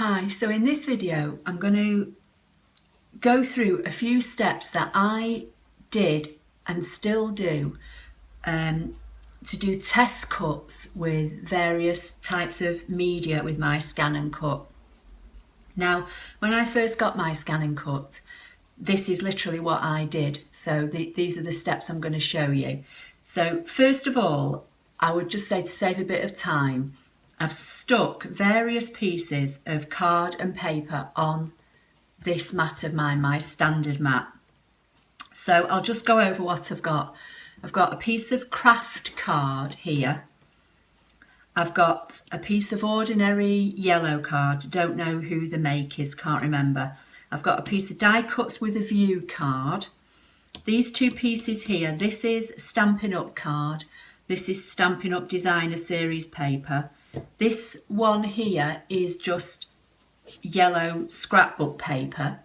Hi, so in this video I'm going to go through a few steps that I did and still do to do test cuts with various types of media with my ScanNCut. Now, when I first got my ScanNCut, this is literally what I did. So these are the steps I'm going to show you. So first of all, I would just say, to save a bit of time, I've stuck various pieces of card and paper on this mat of mine, my standard mat. So I'll just go over what I've got. I've got a piece of craft card here. I've got a piece of ordinary yellow card, don't know who the make is, can't remember. I've got a piece of die cuts with a view card. These two pieces here, this is Stampin' Up card, this is Stampin' Up Designer Series paper. This one here is just yellow scrapbook paper,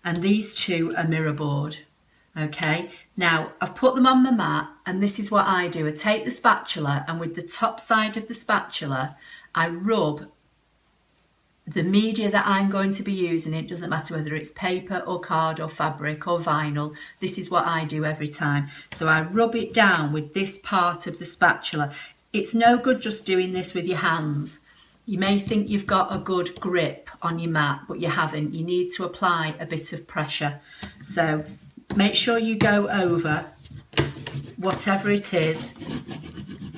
and these two are mirror board. Okay, now I've put them on my mat, and this is what I do. I take the spatula, and with the top side of the spatula I rub the media that I'm going to be using. It doesn't matter whether it's paper or card or fabric or vinyl. This is what I do every time. So I rub it down with this part of the spatula. It's no good just doing this with your hands. You may think you've got a good grip on your mat, but you haven't. You need to apply a bit of pressure. So make sure you go over whatever it is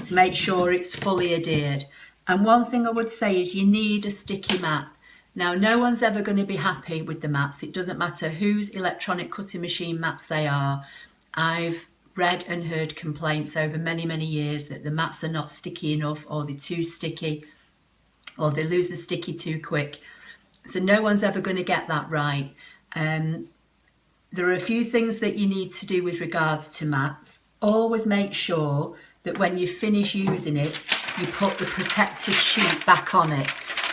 to make sure it's fully adhered. And one thing I would say is you need a sticky mat. Now, no one's ever going to be happy with the mats. It doesn't matter whose electronic cutting machine mats they are. I've read and heard complaints over many years that the mats are not sticky enough, or they're too sticky, or they lose the sticky too quick. So no one's ever going to get that right. There are a few things that you need to do with regards to mats. Always make sure that when you finish using it, you put the protective sheet back on it.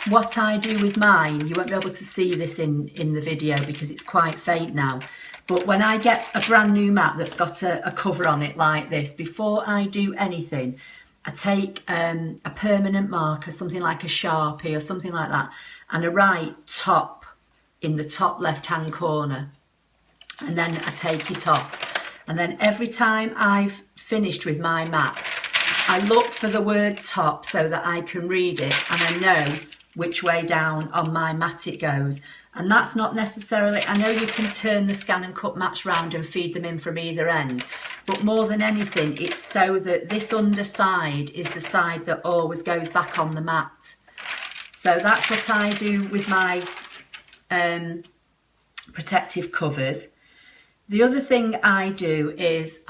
What I do with mine, you won't be able to see this in the video because it's quite faint now, but when I get a brand new mat that's got a cover on it like this, before I do anything, I take a permanent marker, something like a Sharpie or something like that, and I write top in the top left hand corner, and then I take it off. And then every time I've finished with my mat, I look for the word top so that I can read it, and I know which way down on my mat it goes. And that's not necessarily, I know you can turn the ScanNCut mats round and feed them in from either end, but more than anything, it's so that this underside is the side that always goes back on the mat. So that's what I do with my protective covers. The other thing I do is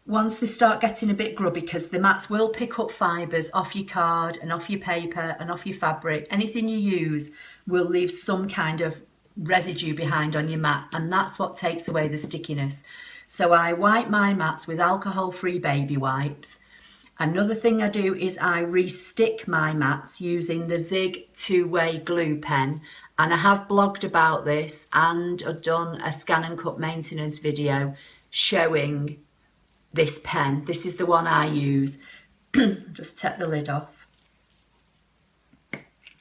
once they start getting a bit grubby, because the mats will pick up fibres off your card and off your paper and off your fabric, anything you use will leave some kind of residue behind on your mat, and that's what takes away the stickiness. So I wipe my mats with alcohol-free baby wipes. Another thing I do is I re-stick my mats using the Zig two-way glue pen, and I have blogged about this and I've done a ScanNCut maintenance video showing this pen. This is the one I use. Just take the lid off.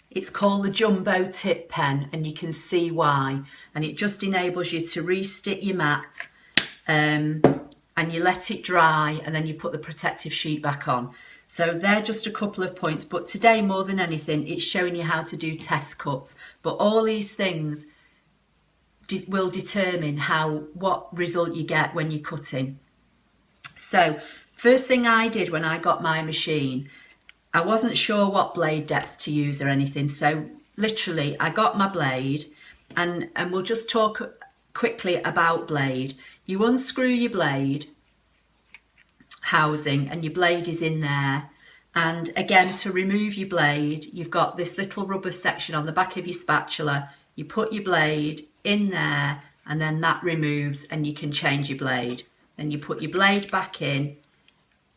It's called the Jumbo Tip pen, and you can see why. And it just enables you to re-stick your mat, and you let it dry, and then you put the protective sheet back on. So they're just a couple of points, but today more than anything it's showing you how to do test cuts. But all these things will determine what result you get when you're cutting. So first thing I did when I got my machine, I wasn't sure what blade depth to use or anything, so literally I got my blade, and we'll just talk quickly about blade. You unscrew your blade housing and your blade is in there, and again, to remove your blade, you've got this little rubber section on the back of your spatula. You put your blade in there, and then that removes, and you can change your blade. Then you put your blade back in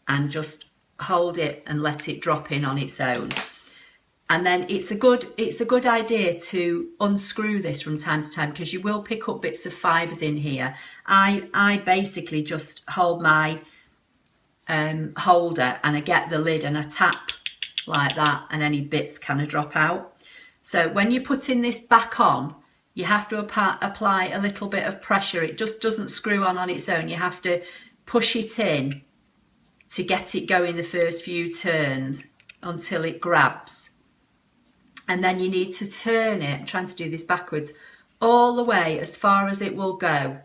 and just hold it and let it drop in on its own. And then it's a good idea to unscrew this from time to time, because you will pick up bits of fibres in here. I basically just hold my holder and I get the lid and I tap like that, and any bits kind of drop out. So when you're putting this back on, you have to apply a little bit of pressure. It just doesn't screw on its own. You have to push it in to get it going the first few turns until it grabs. And then you need to turn it, I'm trying to do this backwards, all the way as far as it will go.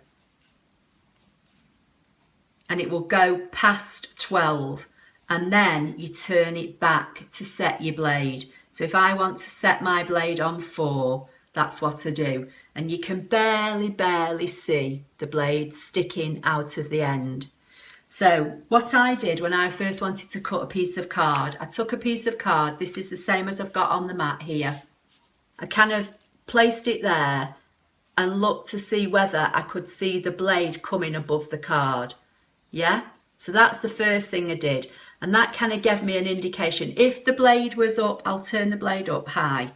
And it will go past 12. And then you turn it back to set your blade. So if I want to set my blade on 4, that's what I do. And you can barely see the blade sticking out of the end. So what I did when I first wanted to cut a piece of card, I took a piece of card, this is the same as I've got on the mat here. I kind of placed it there and looked to see whether I could see the blade coming above the card. Yeah, so that's the first thing I did. And that kind of gave me an indication. If the blade was up, I'll turn the blade up high.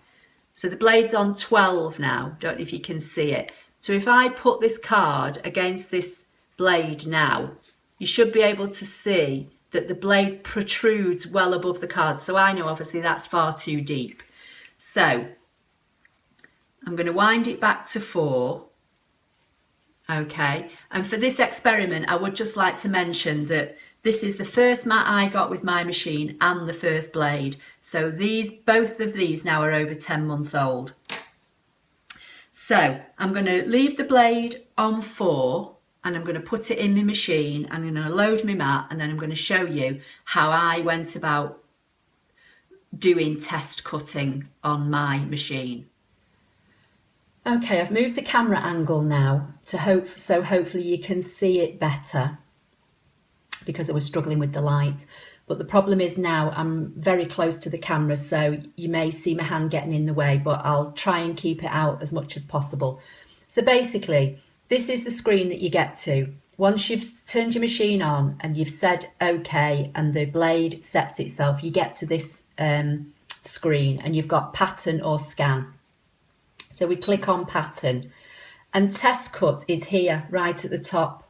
So the blade's on 12 now. Don't know if you can see it. So if I put this card against this blade now, you should be able to see that the blade protrudes well above the card. So I know obviously that's far too deep. So I'm going to wind it back to 4. Okay, and for this experiment, I would just like to mention that this is the first mat I got with my machine and the first blade. So both of these now are over 10 months old. So I'm going to leave the blade on 4 and I'm going to put it in my machine. I'm going to load my mat and then I'm going to show you how I went about doing test cutting on my machine. Okay, I've moved the camera angle now so hopefully you can see it better, because I was struggling with the light. But the problem is now I'm very close to the camera, so you may see my hand getting in the way, but I'll try and keep it out as much as possible. So basically, this is the screen that you get to. Once you've turned your machine on and you've said OK and the blade sets itself, you get to this screen and you've got pattern or scan. So we click on pattern and test cut is here right at the top.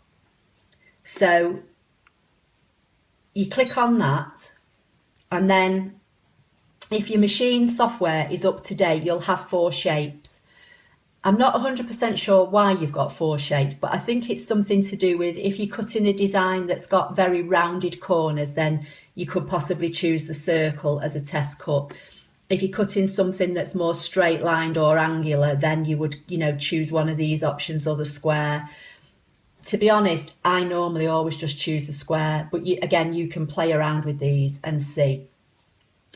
So you click on that, and then if your machine software is up to date, you'll have 4 shapes. I'm not 100% sure why you've got 4 shapes, but I think it's something to do with if you're cutting a design that's got very rounded corners, then you could possibly choose the circle as a test cut. If you're cutting something that's more straight lined or angular, then you would, choose one of these options or the square. To be honest, I normally always just choose the square, but again, you can play around with these and see.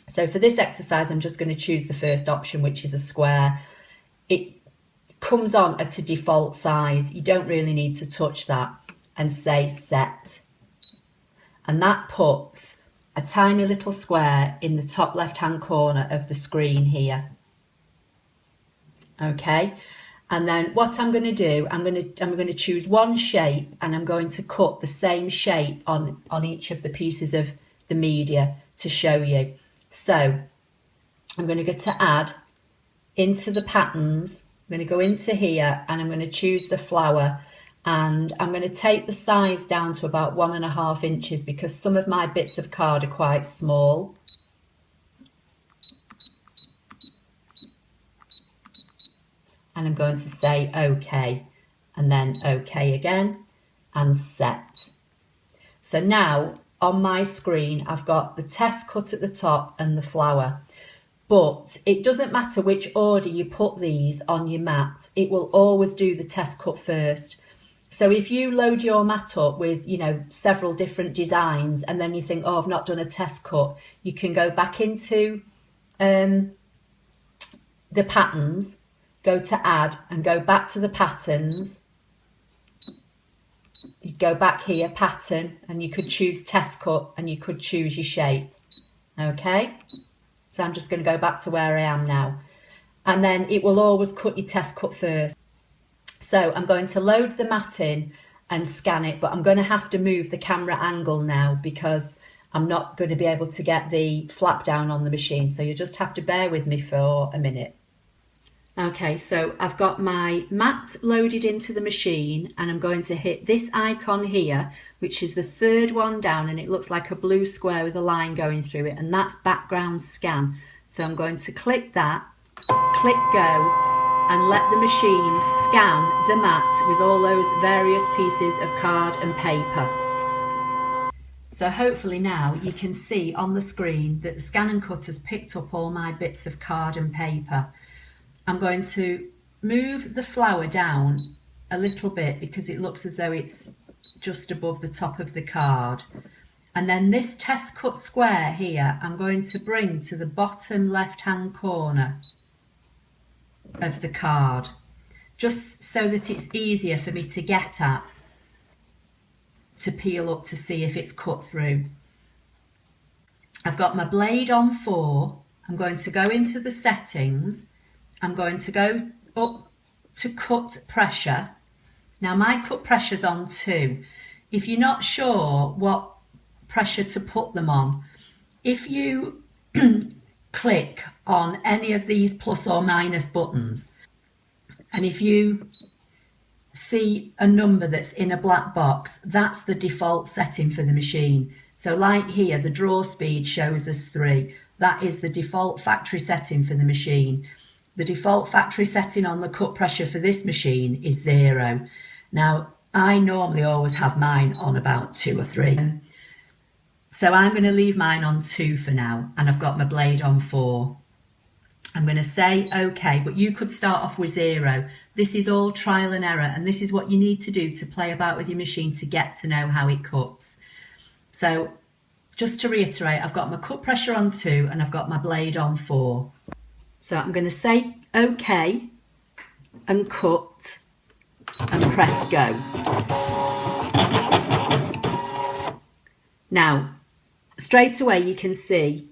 So for this exercise, I'm just going to choose the first option, which is a square. It comes on at a default size. You don't really need to touch that, and say set. And that puts a tiny little square in the top left-hand corner of the screen here. Okay. And then what I'm going to do, I'm going to choose one shape and I'm going to cut the same shape on each of the pieces of the media to show you. So I'm going to go to add, into the patterns, I'm going to go into here and I'm going to choose the flower, and I'm going to take the size down to about 1.5 inches because some of my bits of card are quite small. And I'm going to say OK, and then OK again, and set. So now on my screen I've got the test cut at the top and the flower, but it doesn't matter which order you put these on your mat, it will always do the test cut first. So if you load your mat up with, several different designs and then you think, oh, I've not done a test cut, you can go back into the patterns, go to add and go back to the patterns. You go back here, pattern, and you could choose test cut and you could choose your shape. Okay, so I'm just going to go back to where I am now. And then it will always cut your test cut first. So I'm going to load the mat in and scan it, but I'm going to have to move the camera angle now because I'm not going to be able to get the flap down on the machine. So you just have to bear with me for a minute. Okay, so I've got my mat loaded into the machine and I'm going to hit this icon here, which is the 3rd one down, and it looks like a blue square with a line going through it, and that's background scan. So I'm going to click that. click go and let the machine scan the mat with all those various pieces of card and paper. So hopefully now you can see on the screen that the ScanNCut has picked up all my bits of card and paper. I'm going to move the flower down a little bit because it looks as though it's just above the top of the card. And then this test cut square here, I'm going to bring to the bottom left-hand corner of the card, just so that it's easier for me to get at, to peel up to see if it's cut through. I've got my blade on 4. I'm going to go into the settings. I'm going to go up to cut pressure. Now my cut pressure's on 2. If you're not sure what pressure to put them on, if you click on any of these plus or minus buttons, and if you see a number that's in a black box, that's the default setting for the machine. So like here, the draw speed shows us 3. That is the default factory setting for the machine. The default factory setting on the cut pressure for this machine is 0. Now, I normally always have mine on about 2 or 3. So I'm going to leave mine on 2 for now, and I've got my blade on 4. I'm going to say OK, but you could start off with 0. This is all trial and error, and this is what you need to do to play about with your machine to get to know how it cuts. So just to reiterate, I've got my cut pressure on 2 and I've got my blade on 4. So I'm going to say OK and cut and press go. Now, straight away you can see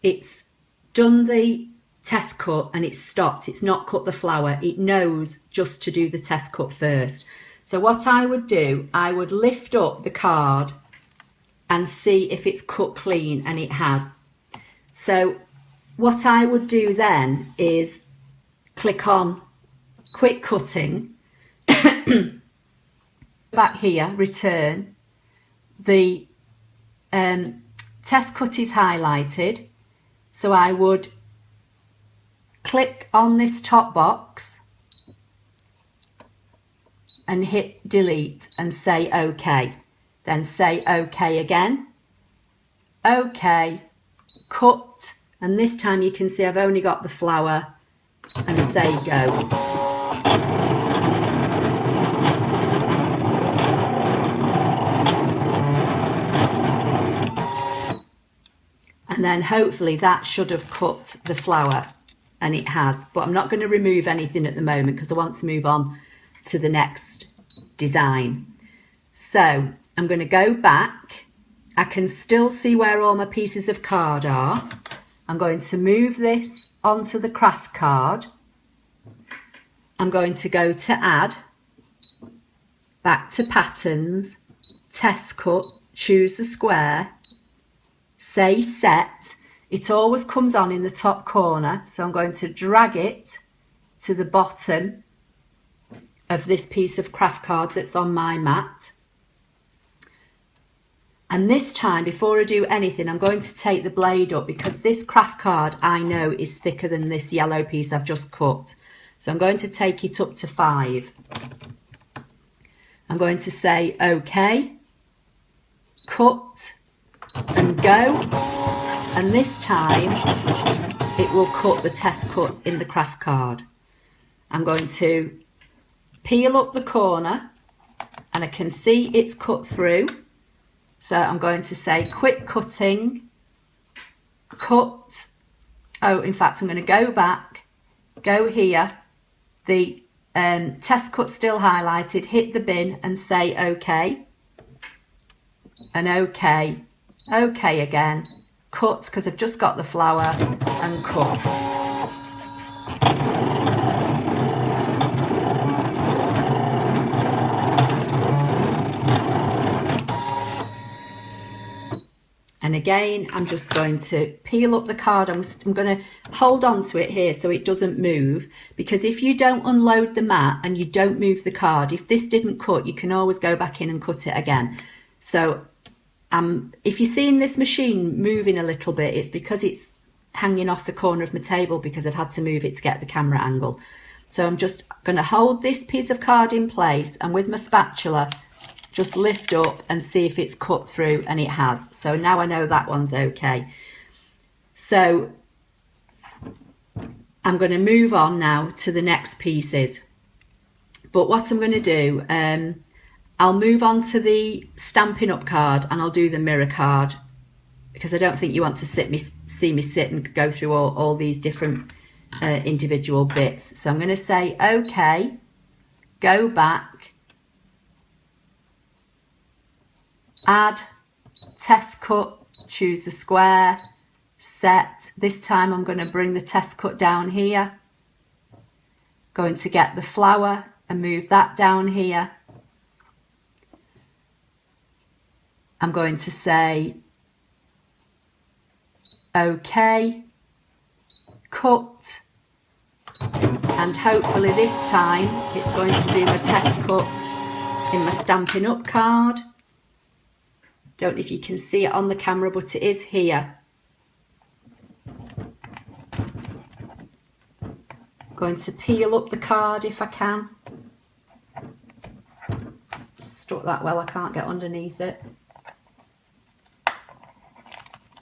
it's done the test cut and it's stopped. It's not cut the flower. It knows just to do the test cut first. So what I would do, I would lift up the card and see if it's cut clean, and it has. So what I would do then is click on quick cutting, back here, return. The test cut is highlighted, so I would click on this top box and hit delete and say OK. Then say OK again, OK, cut, and this time you can see I've only got the flower, and say go. And then hopefully that should have cut the flower, and it has, but I'm not going to remove anything at the moment because I want to move on to the next design. So I'm going to go back. I can still see where all my pieces of card are. I'm going to move this onto the craft card. I'm going to go to add, back to patterns, test cut, choose the square, say set. It always comes on in the top corner, so I'm going to drag it to the bottom of this piece of craft card that's on my mat. And this time, before I do anything, I'm going to take the blade up because this craft card I know is thicker than this yellow piece I've just cut. So I'm going to take it up to 5. I'm going to say OK, cut and go. And this time it will cut the test cut in the craft card. I'm going to peel up the corner and I can see it's cut through. So I'm going to say quick cutting, cut. Oh, in fact, I'm going to go back, go here. The test cut still highlighted, hit the bin and say OK. And OK, OK again. Cut, because I've just got the flower, and cut. And again, I'm just going to peel up the card. I'm going to hold on to it here so it doesn't move, because if you don't unload the mat and you don't move the card, if this didn't cut, you can always go back in and cut it again. So if you're seeing this machine moving a little bit, it's because it's hanging off the corner of my table because I've had to move it to get the camera angle. So I'm just going to hold this piece of card in place and with my spatula just lift up and see if it's cut through, and it has. So now I know that one's okay. So I'm going to move on now to the next pieces. But what I'm going to do, I'll move on to the Stampin' Up card and I'll do the mirror card, because I don't think you want to see me sit and go through all these different individual bits. So I'm going to say, okay, go back, add, test cut, choose the square, set. This time I'm going to bring the test cut down here, going to get the flower and move that down here. I'm going to say, okay, cut, and hopefully this time it's going to do my test cut in my Stampin' Up card. Don't know if you can see it on the camera, but it is here. Going to peel up the card if I can. Stuck that well, I can't get underneath it.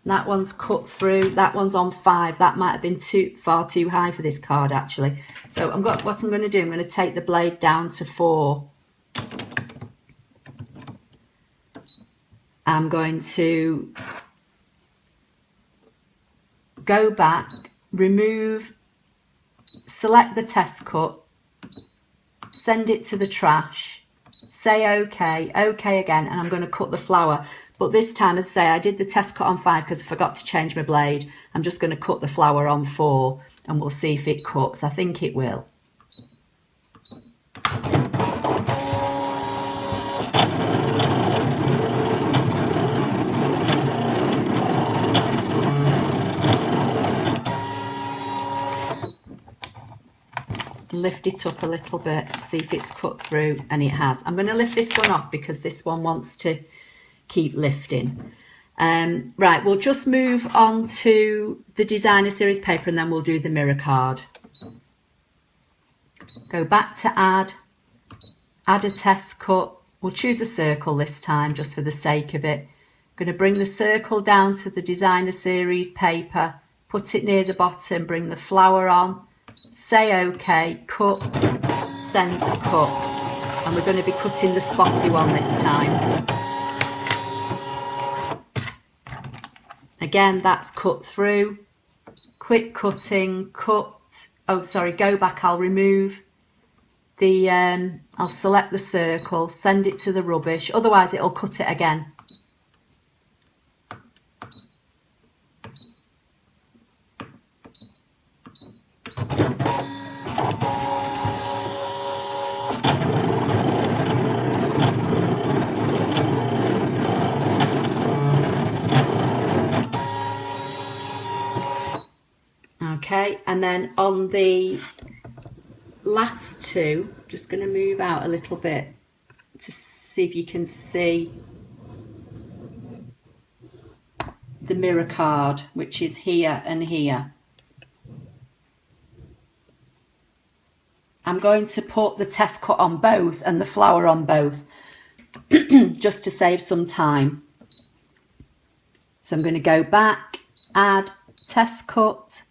That one's cut through, that one's on 5. That might have been far too high for this card actually. So what I'm going to do, I'm going to take the blade down to 4. I'm going to go back, remove, select the test cut, send it to the trash, say okay, okay again, and I'm going to cut the flower. But this time, as I say, I did the test cut on 5 because I forgot to change my blade. I'm just going to cut the flower on 4 and we'll see if it cuts. I think it will. Lift it up a little bit, see if it's cut through, and it has. I'm going to lift this one off because this one wants to keep lifting. Right, we'll just move on to the designer series paper and then we'll do the mirror card. Go back to add a test cut. We'll choose a circle this time just for the sake of it. I'm going to bring the circle down to the designer series paper, put it near the bottom, bring the flower on, say okay, cut, send to cut, and we're going to be cutting the spotty one this time. Again, that's cut through, quick cutting, cut, oh sorry, go back, I'll remove the, I'll select the circle, send it to the rubbish, otherwise it'll cut it again. Okay, and then on the last two, just going to move out a little bit to see if you can see the mirror card, which is here and here. I'm going to put the test cut on both and the flower on both just to save some time. So I'm going to go back, add, test cut,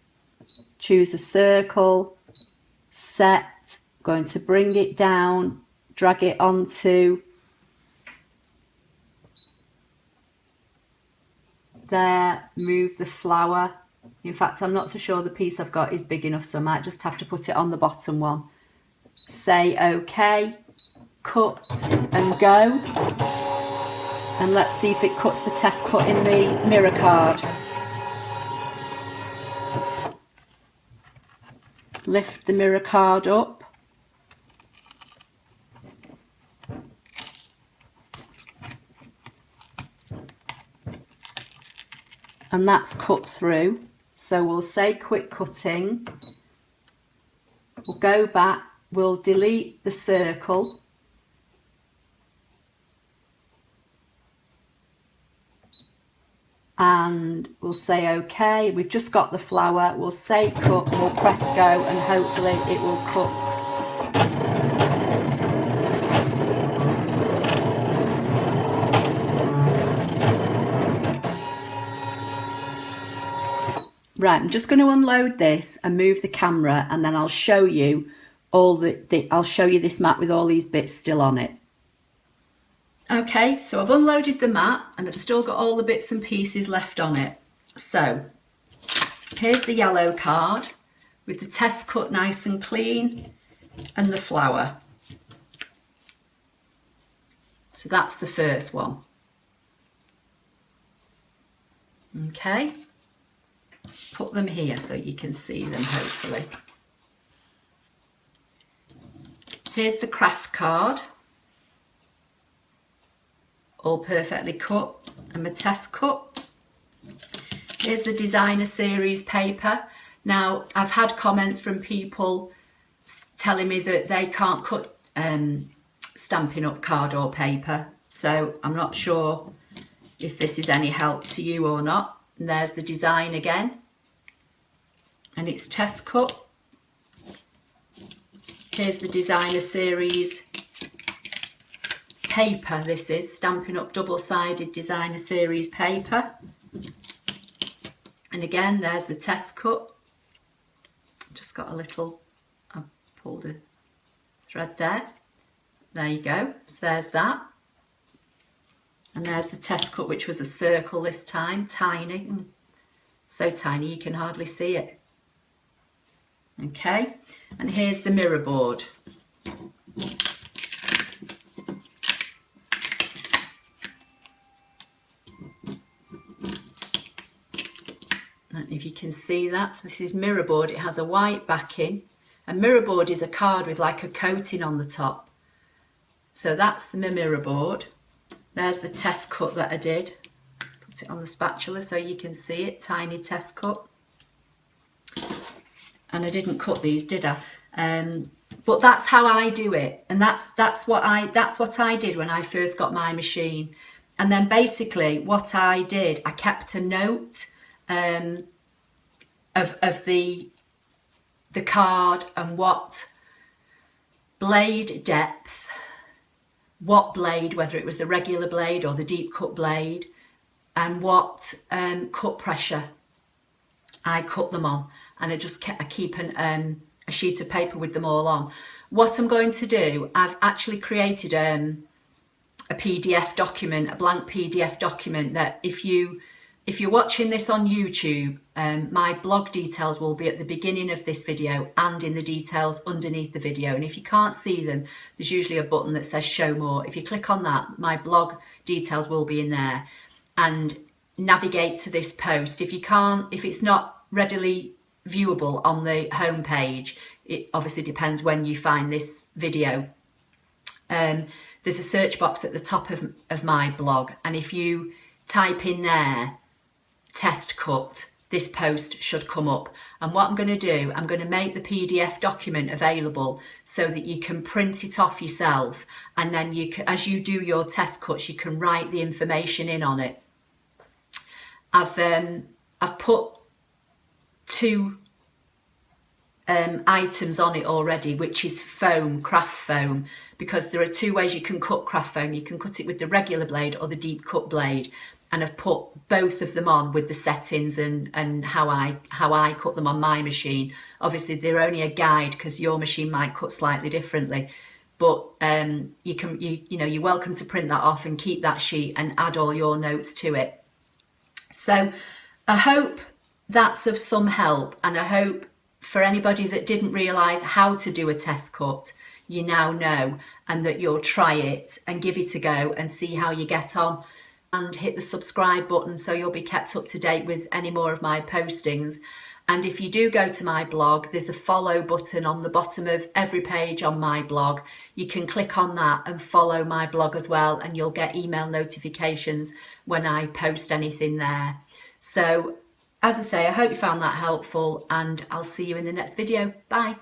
choose a circle, set, going to bring it down, drag it onto there, move the flower. In fact, I'm not so sure the piece I've got is big enough, so I might just have to put it on the bottom one. Say okay, cut and go. And let's see if it cuts the test cut in the mirror card. Lift the mirror card up. And that's cut through. So we'll say quick cutting. We'll go back, we'll delete the circle. and we'll say OK. We've just got the flour. We'll say cut, we'll press go, and hopefully it will cut. Right, I'm just going to unload this and move the camera, and then I'll show you I'll show you this mat with all these bits still on it. Okay, so I've unloaded the mat and I've still got all the bits and pieces left on it. So here's the yellow card with the test cut nice and clean and the flour. So that's the first one. Okay, put them here so you can see them hopefully. Here's the craft card, all perfectly cut, and my test cut. Here's the designer series paper. Now, I've had comments from people telling me that they can't cut Stampin' Up card or paper, so I'm not sure if this is any help to you or not. And there's the design again, and it's test cut. Here's the designer series paper. This is Stampin' Up double-sided designer series paper. And again, there's the test cut. Just got a little, I pulled a thread there. There you go. So there's that. And there's the test cut, which was a circle this time, tiny. So tiny you can hardly see it. Okay, and here's the mirror board. I don't know if you can see that. So this is mirror board. It has a white backing. A mirror board is a card with like a coating on the top. So that's the mirror board. There's the test cut that I did. Put it on the spatula so you can see it. Tiny test cut. And I didn't cut these, did I? But that's how I do it, and that's what I did when I first got my machine. And then basically what I did, I kept a note of the card and what blade depth, what blade, whether it was the regular blade or the deep cut blade, and what cut pressure I cut them on. And I keep a sheet of paper with them all on. What I'm going to do, I've actually created a PDF document, a blank PDF document, that if you're watching this on YouTube, my blog details will be at the beginning of this video and in the details underneath the video. And if you can't see them, there's usually a button that says show more. If you click on that, my blog details will be in there, and navigate to this post. If it's not readily viewable on the home page, it obviously depends when you find this video. There's a search box at the top of my blog, and if you type in there test cut, this post should come up. And what I'm going to do, I'm going to make the PDF document available so that you can print it off yourself, and then as you do your test cuts, you can write the information in on it. I've put 2 items on it already, which is foam, craft foam, because there are 2 ways you can cut craft foam. You can cut it with the regular blade or the deep cut blade, and I've put both of them on with the settings and how I cut them on my machine. Obviously they're only a guide because your machine might cut slightly differently, but you're welcome to print that off and keep that sheet and add all your notes to it. So I hope that's of some help, and I hope for anybody that didn't realise how to do a test cut, you now know, and that you'll try it and give it a go and see how you get on, and hit the subscribe button so you'll be kept up to date with any more of my postings. And if you do go to my blog, there's a follow button on the bottom of every page on my blog. You can click on that and follow my blog as well, and you'll get email notifications when I post anything there. So as I say, I hope you found that helpful, and I'll see you in the next video. Bye.